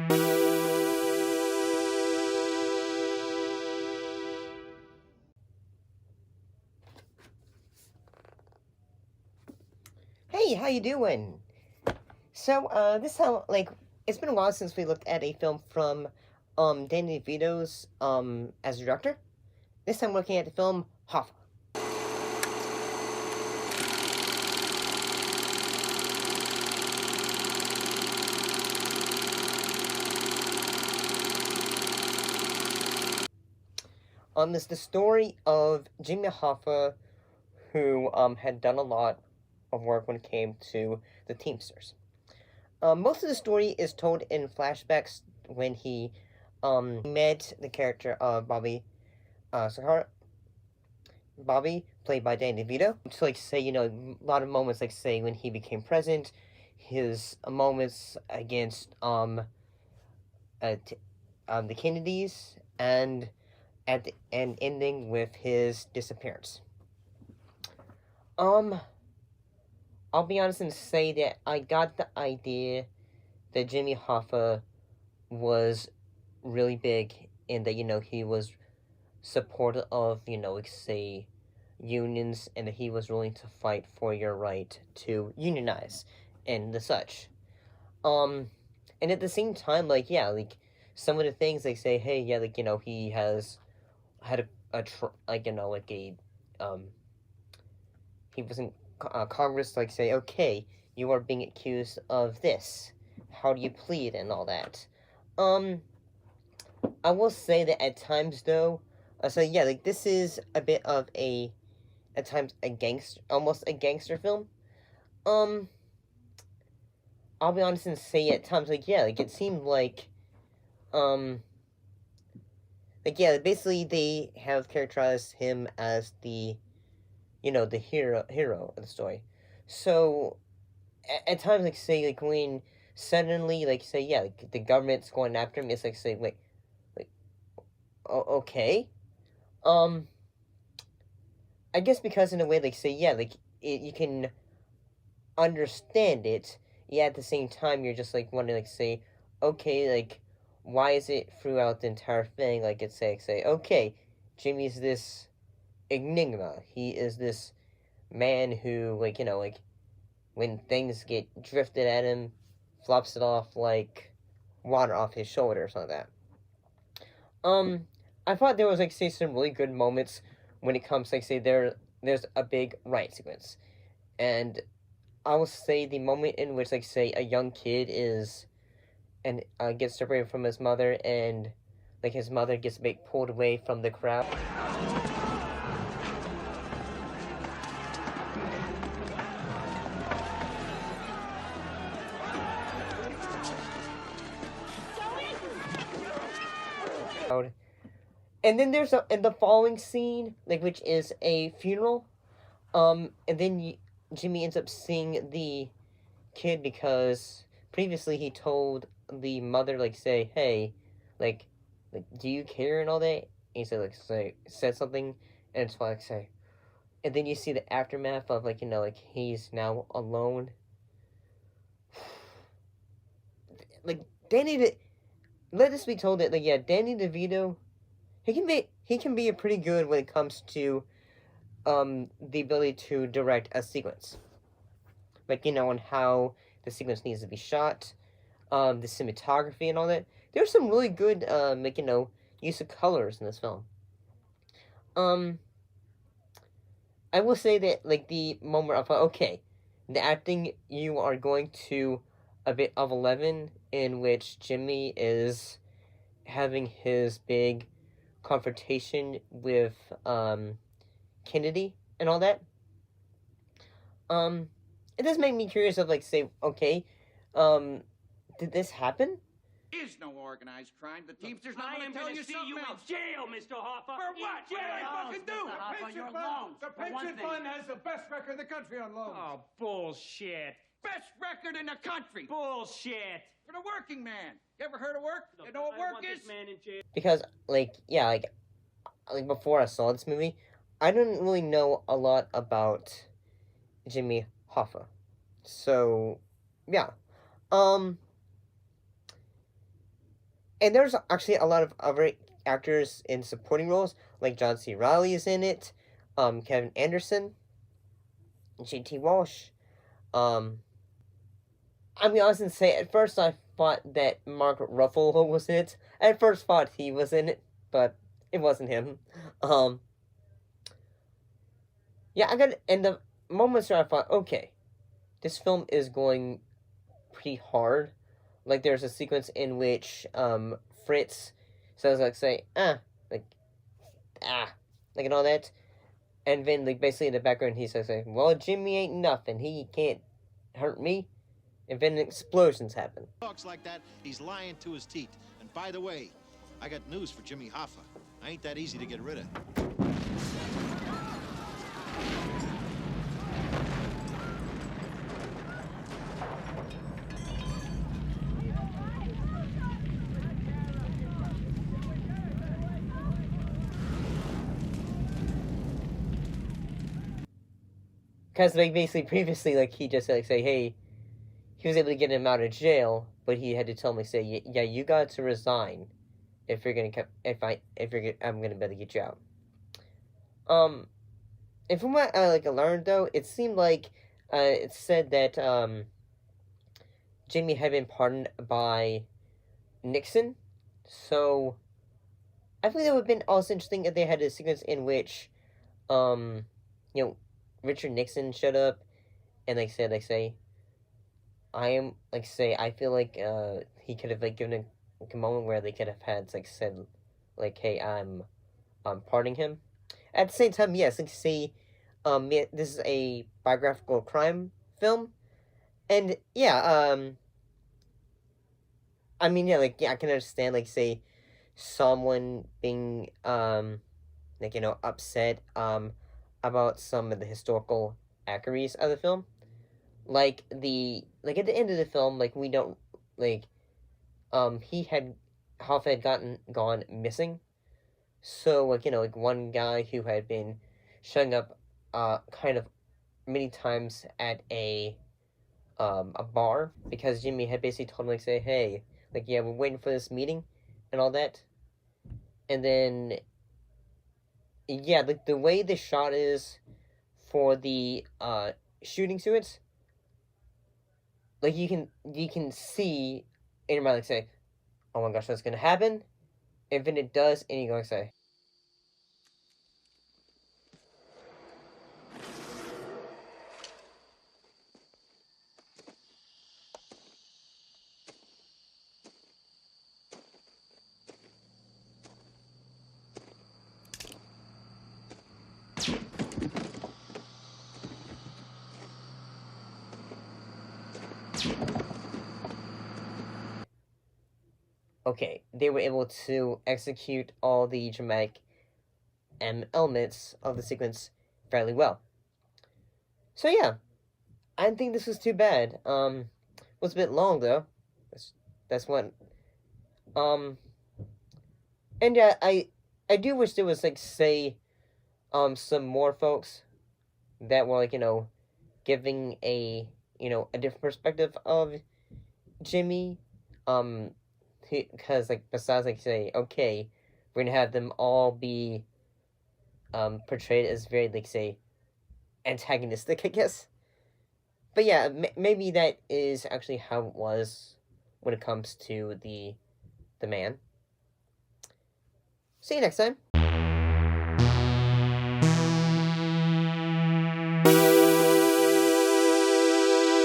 Hey, how you doing? So, this time, like, it's been a while since we looked at a film from, Danny Devito's, as a director. This time we're looking at the film Hoffa. It's the story of Jimmy Hoffa, who, had done a lot of work when it came to the Teamsters. Most of the story is told in flashbacks when he, met the character of Bobby, played by Danny DeVito. To, like, say, a lot of moments, like, say, when he became president, his moments against, the Kennedys, and ending with his disappearance. I'll be honest and say that I got the idea that Jimmy Hoffa was really big in that, he was supportive of, like, say, unions, and that he was willing to fight for your right to unionize and the such. And at the same time, like, yeah, like, some of the things they say, hey, yeah, like, he has had he was in Congress, like, say, okay, you are being accused of this. How do you plead and all that? I will say that at times, though, so yeah, like, this is a bit of at times, almost a gangster film. I'll be honest and say at times, like, yeah, like, it seemed like, yeah, basically they have characterized him as the hero of the story. So, at times, like, say, like, when suddenly, like, say, yeah, like, the government's going after him, it's like, say, wait, okay. I guess because in a way, like, say, yeah, like, you can understand it, yet at the same time, you're just, like, wondering, like, say, okay, like, why is it throughout the entire thing, like, it's say, okay, Jimmy's this enigma, he is this man who, like, like, when things get drifted at him, flops it off like water off his shoulder or something like that. I thought there was, like, say, some really good moments when it comes, like, say, there's a big riot sequence. And I will say the moment in which, like, say, a young kid gets separated from his mother, and, like, his mother gets pulled away from the crowd. And then there's in the following scene, like, which is a funeral. And then Jimmy ends up seeing the kid because previously he told the mother, like, say, hey, like, do you care and all that? And he said, like, said something, and it's like, say, and then you see the aftermath of, like, like, he's now alone. Like, let us be told that, like, yeah, Danny DeVito, he can be pretty good when it comes to the ability to direct a sequence, like, on how the sequence needs to be shot, the cinematography and all that. There's some really good like, use of colors in this film. I will say that, like, the moment of, okay, the acting, you are going to a bit of 11, in which Jimmy is having his big confrontation with Kennedy and all that. It does make me curious of, like, say, okay, did this happen? Is no organized crime. The Teamsters not going to tell you something else. In jail, Mr. Hoffa. For what? What did I fucking do? The pension fund has the best record in the country on loans. Oh, bullshit. Best record in the country. Bullshit. For the working man. You ever heard of work? You know what work is? Because, like, yeah, like before I saw this movie, I didn't really know a lot about Jimmy Hoffa. So, yeah. And there's actually a lot of other actors in supporting roles, like John C. Reilly is in it, Kevin Anderson, J.T. Walsh. I mean, I was gonna say, at first I thought that Mark Ruffalo was in it. I at first thought he was in it, but it wasn't him. Um, yeah, I got, and the moments where I thought, okay, this film is going pretty hard. Like, there's a sequence in which, Fritz says, like, say, like, like, and all that. And then, like, basically in the background, he says, like, well, Jimmy ain't nothing. He can't hurt me. And then explosions happen. Talks like that, he's lying to his teeth. And by the way, I got news for Jimmy Hoffa. I ain't that easy to get rid of. Because, like, basically, previously, like, he just, like, say, hey, he was able to get him out of jail, but he had to tell me, say, yeah, you got to resign if you're gonna come, I'm gonna be able to get you out. And from what I, learned, though, it seemed like, it said that, Jimmy had been pardoned by Nixon, so I think that would have been also interesting if they had a sequence in which, you know, Richard Nixon showed up and, like, said, like, say, I am, like, say, I feel like, he could have, like, given a moment where they could have had, like, said, like, hey, I'm pardoning him. At the same time, yes, like, say, yeah, this is a biographical crime film, and, yeah, I mean, yeah, like, yeah, I can understand, like, say, someone being, like, you know, upset, about some of the historical accuracies of the film. Like, at the end of the film, like, we don't, like, Hoffa had gone missing. So, like, you know, like, one guy who had been showing up, kind of many times at a bar, because Jimmy had basically told him, like, say, hey, like, yeah, we're waiting for this meeting, and all that. And then, yeah, like, the way the shot is for the, shooting sequence, like, you can see in your mind, like, say, oh my gosh, that's gonna happen, and then it does, and you're going to say, okay, they were able to execute all the dramatic elements of the sequence fairly well. So yeah, I didn't think this was too bad. It was a bit long though. That's one. And yeah, I do wish there was, like, say, some more folks that were, like, you know, giving a, you know, a different perspective of Jimmy. Because, like, besides, like, say, okay, we're gonna have them all be portrayed as very, like, say, antagonistic, I guess. But yeah, maybe that is actually how it was when it comes to the man. See you next time.